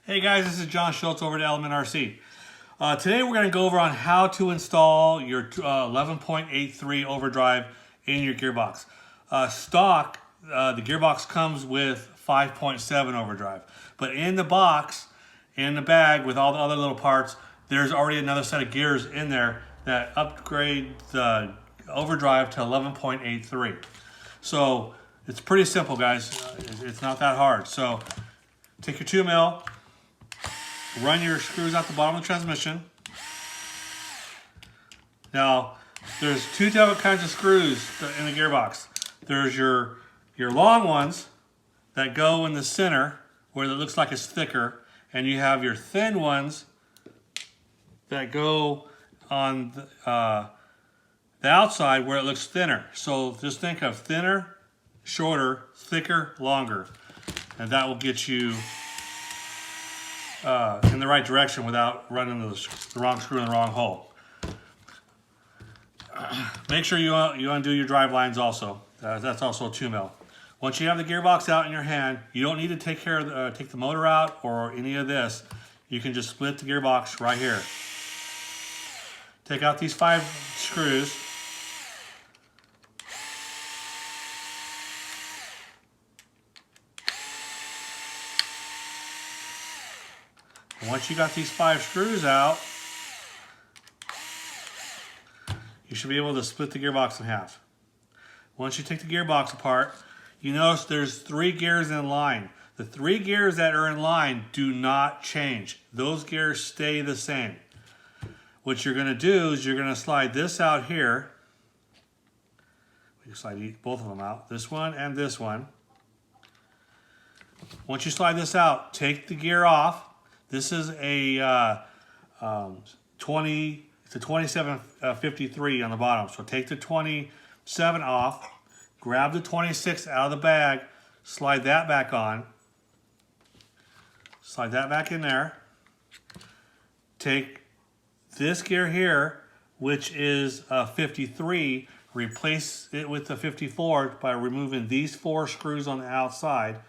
Hey guys, this is John Schultz over at Element RC. Today we're going to go over on how to install your 11.83 overdrive in your gearbox. Stock, the gearbox comes with 5.7 overdrive, but in the box, in the bag with all the other little parts, there's already another set of gears in there that upgrade the overdrive to 11.83. So it's pretty simple, guys. It's not that hard. So take your 2mm, run your screws out the bottom of the transmission. Now, there's two different kinds of screws in the gearbox. There's your long ones that go in the center where it looks like it's thicker, and you have your thin ones that go on the outside where it looks thinner. So just think of thinner, shorter, thicker, longer, and that will get you in the right direction without running the wrong screw in the wrong hole. Make sure you undo your drive lines also. That's also a 2mm. Once you have the gearbox out in your hand, you don't need to take the motor out or any of this. You can just split the gearbox right here. Take out these 5 screws. And once you got these 5 screws out, you should be able to split the gearbox in half. Once you take the gearbox apart, you notice there's 3 gears in line. The 3 gears that are in line do not change. Those gears stay the same. What you're going to do is you're going to slide this out here. You slide both of them out, this one and this one. Once you slide this out, take the gear off. This is a 2753 on the bottom. So take the 27 off, grab the 26 out of the bag, slide that back on, slide that back in there. Take this gear here, which is 53, replace it with the 54 by removing these 4 screws on the outside,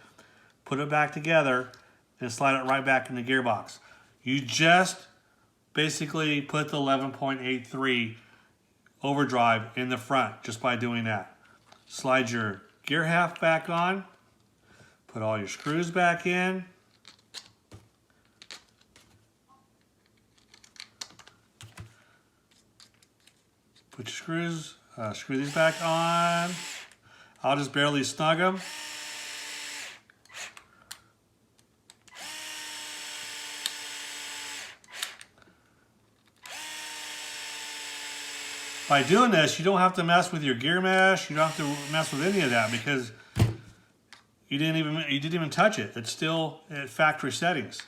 put it back together, and slide it right back in the gearbox. You just basically put the 11.83 overdrive in the front just by doing that. Slide your gear half back on, put all your screws back in, put your screws, screw these back on. I'll just barely snug them. By doing this, you don't have to mess with your gear mesh. You don't have to mess with any of that because you didn't even touch it. It's still at factory settings.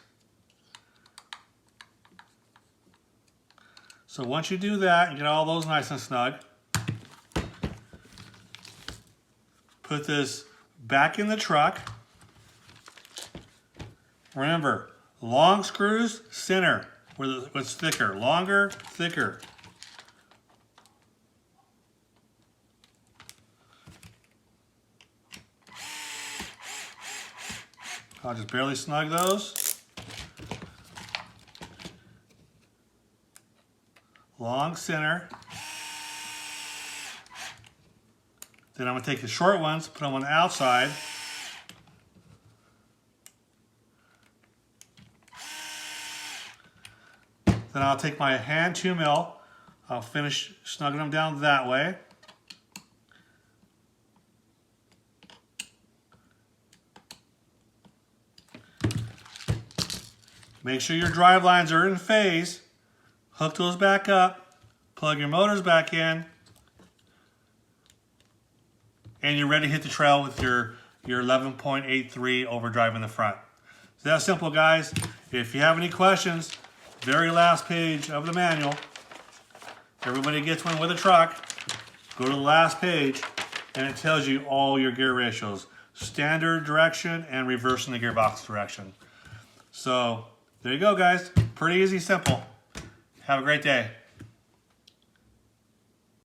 So once you do that, you get all those nice and snug. Put this back in the truck. Remember, long screws, center, where it's thicker. Longer, thicker. I'll just barely snug those. Long center. Then I'm going to take the short ones, put them on the outside. Then I'll take my hand 2mm. I'll finish snugging them down that way. Make sure your drive lines are in phase. Hook those back up. Plug your motors back in. And you're ready to hit the trail with your 11.83 overdrive in the front. It's that simple, guys. If you have any questions, very last page of the manual. Everybody gets one with a truck. Go to the last page and it tells you all your gear ratios. Standard direction and reversing the gearbox direction. So there you go, guys. Pretty easy, simple. Have a great day.